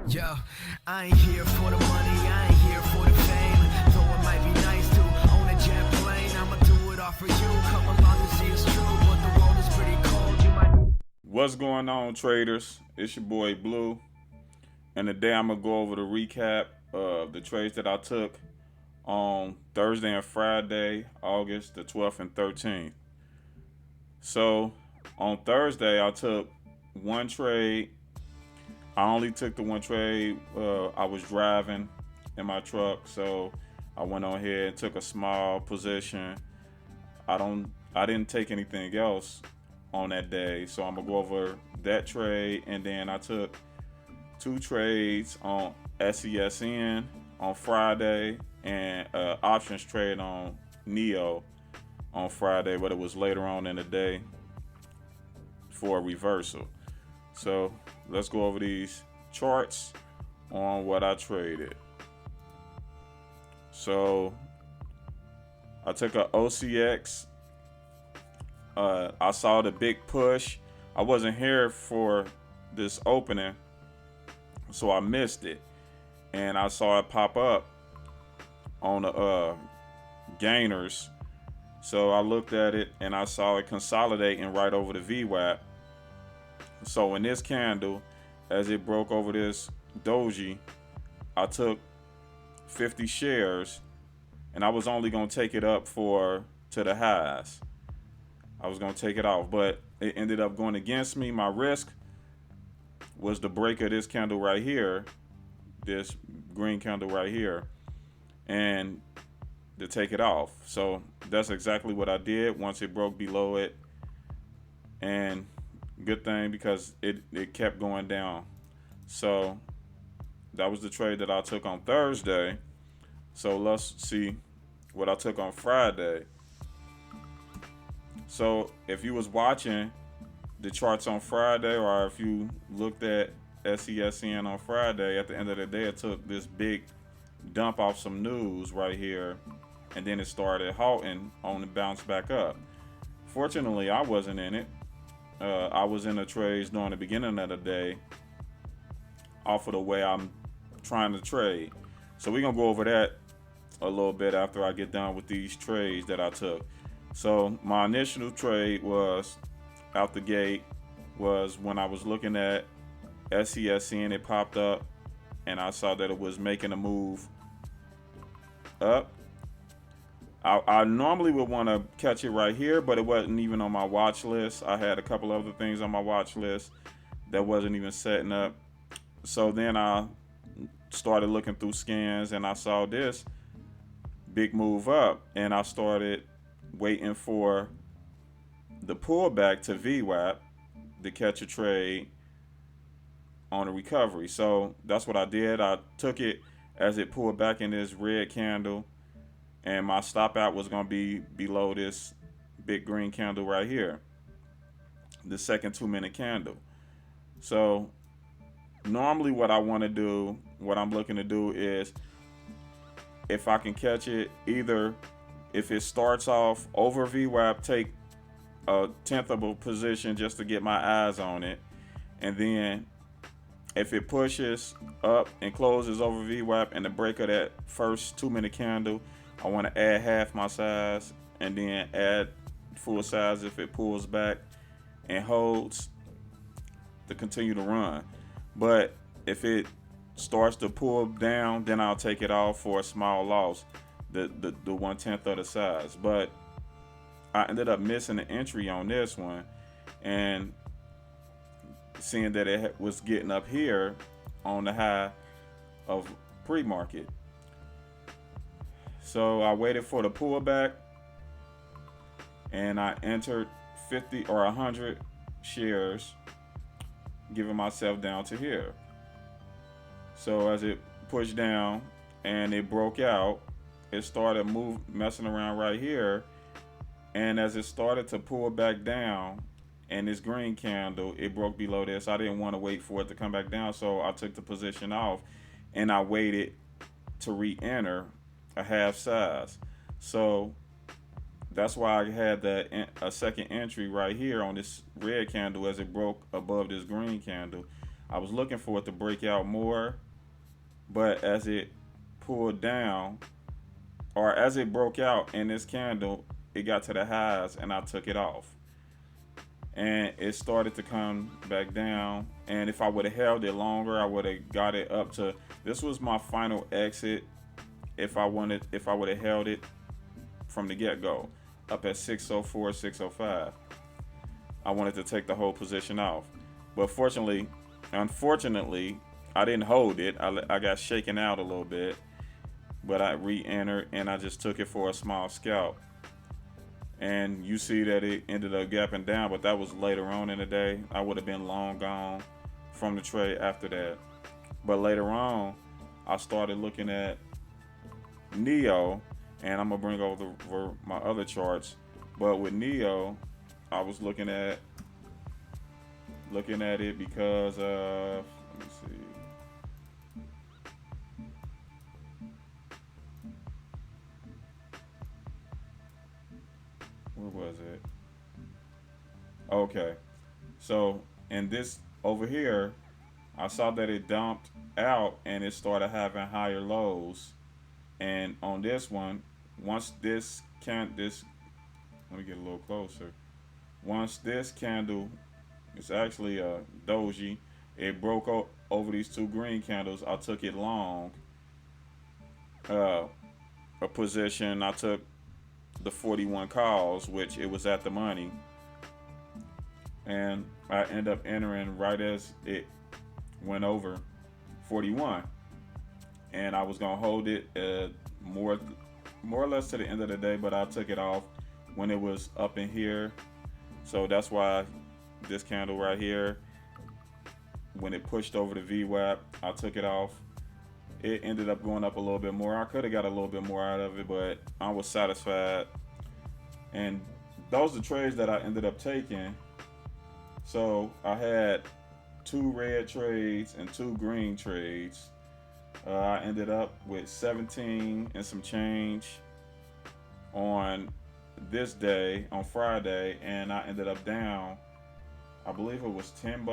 Yo, I ain't here for the money, I ain't here for the fame. Though it might be nice to own a jet plane, I'ma do it all for you. Come along and see it's true, but the world is pretty cold. You might. What's going on, traders? It's your boy Blue, and today I'm gonna go over the recap of the trades that I took on Thursday and Friday, August the 12th and 13th. So on Thursday, I took one trade. I only took the one trade. I was driving in my truck, so I went on here and took a small position. I didn't take anything else on that day, so I'm gonna go over that trade, and then I took two trades on SESN on Friday and options trade on NIO on Friday, but it was later on in the day for a reversal. So let's go over these charts on what I traded. So I took a OCX. I saw the big push. I wasn't here for this opening, so I missed it. And I saw it pop up on the gainers. So I looked at it and I saw it consolidating right over the VWAP. So in this candle, as it broke over this doji, I took 50 shares, and I was only going to take it up to the highs. I was going to take it off, but it ended up going against me. My risk was the break of this candle right here, this green candle right here, and to take it off. So that's exactly what I did once it broke below it. And good thing, because it kept going down. So that was the trade that I took on Thursday. So let's see what I took on Friday. So if you was watching the charts on Friday, or if you looked at SESN on Friday, at the end of the day, it took this big dump off some news right here, and then it started halting on the bounce back up. Fortunately, I wasn't in it. I was in the trades during the beginning of the day off of the way I'm trying to trade. So we're going to go over that a little bit after I get done with these trades that I took. So my initial trade was out the gate was when I was looking at SESN, it popped up and I saw that it was making a move up. I normally would want to catch it right here, but it wasn't even on my watch list. I had a couple other things on my watch list that wasn't even setting up. So then I started looking through scans and I saw this big move up, and I started waiting for the pullback to VWAP to catch a trade on a recovery. So that's what I did. I took it as it pulled back in this red candle, and my stop out was going to be below this big green candle right here, the second 2-minute candle. So normally what I want to do, what I'm looking to do is, if I can catch it, either if it starts off over VWAP, take a tenth of a position just to get my eyes on it, and then if it pushes up and closes over VWAP and the break of that first 2-minute candle, I want to add half my size and then add full size if it pulls back and holds to continue to run. But if it starts to pull down, then I'll take it off for a small loss, the 1/10 of the size. But I ended up missing the entry on this one, and seeing that it was getting up here on the high of pre-market. So I waited for the pullback, and I entered 50 or 100 shares, giving myself down to here. So as it pushed down and it broke out, it started messing around right here, and as it started to pull back down, and this green candle, it broke below this. I didn't want to wait for it to come back down, so I took the position off, and I waited to re-enter a half size. So that's why I had a second entry right here on this red candle as it broke above this green candle. I was looking for it to break out more, but as it pulled down, or as it broke out in this candle, it got to the highs and I took it off. And it started to come back down. And if I would have held it longer, I would have got it up to, this was my final exit. If I would have held it from the get-go, up at 604, 605. I wanted to take the whole position off. But unfortunately, I didn't hold it. I got shaken out a little bit, but I re-entered and I just took it for a small scalp. And you see that it ended up gapping down, but that was later on in the day. I would have been long gone from the trade after that. But later on, I started looking at NIO, and I'm gonna bring over my other charts. But with NIO, I was looking at it because of, let me see. Where was it? Okay. So in this over here, I saw that it dumped out and it started having higher lows. And on this one, once this let me get a little closer. Once this candle, it's actually a doji, it broke over these two green candles. I took it long, a position. I took the 41 calls, which it was at the money, and I end up entering right as it went over 41, and I was gonna hold it more or less to the end of the day, but I took it off when it was up in here. So that's why this candle right here, when it pushed over the VWAP, I took it off. It ended up going up a little bit more. I could have got a little bit more out of it, but I was satisfied. And those are trades that I ended up taking. So I had 2 red trades and 2 green trades. I ended up with 17 and some change on this day, on Friday, and I ended up down, I believe it was $10.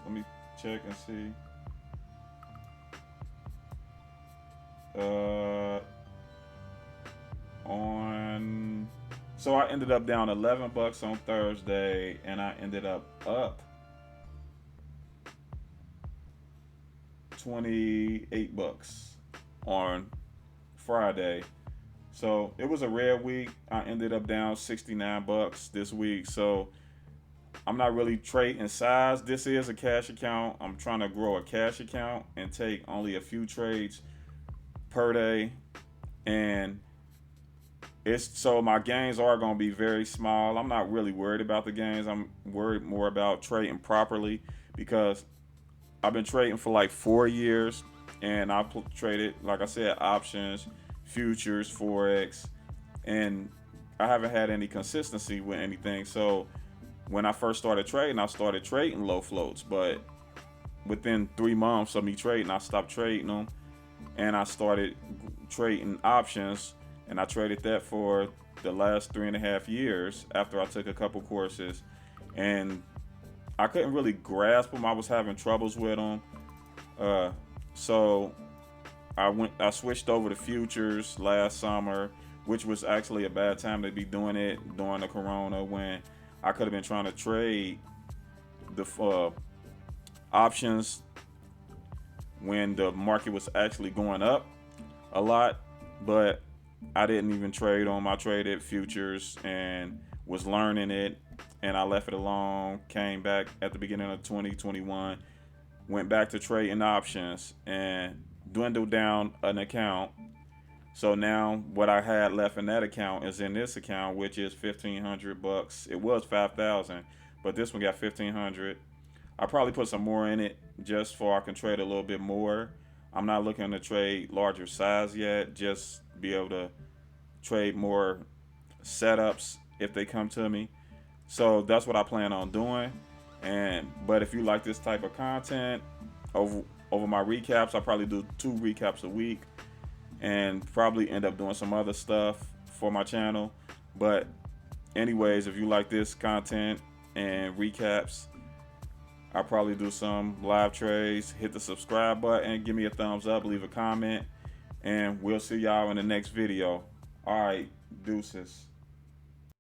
Let me check and see. So I ended up down $11 on Thursday, and I ended up 28 bucks on Friday. So it was a rare week. I ended up down 69 bucks this week. So I'm not really trading size. This is a cash account. I'm trying to grow a cash account and take only a few trades per day. And so my gains are going to be very small. I'm not really worried about the gains. I'm worried more about trading properly, because I've been trading for like 4 years, and I traded, like I said, options, futures, forex, and I haven't had any consistency with anything. So when I first started trading, I started trading low floats, but within 3 months of me trading, I stopped trading them, and I started trading options, and I traded that for the last 3.5 years after I took a couple courses, and I couldn't really grasp them. I was having troubles with them. So I switched over to futures last summer, which was actually a bad time to be doing it during the corona, when I could have been trying to trade the options when the market was actually going up a lot, but I didn't even trade them. I traded futures and was learning it, and I left it alone. Came back at the beginning of 2021, went back to trading options and dwindled down an account. So now what I had left in that account is in this account, which is $1,500. It was 5,000, but this one got 1,500. I probably put some more in it just so I can trade a little bit more. I'm not looking to trade larger size yet, just be able to trade more setups if they come to me. So that's what I plan on doing. But if you like this type of content, over my recaps, I probably do 2 recaps a week, and probably end up doing some other stuff for my channel. But anyways, if you like this content and recaps, I'll probably do some live trades. Hit the subscribe button, give me a thumbs up, leave a comment, and we'll see y'all in the next video. All right, deuces.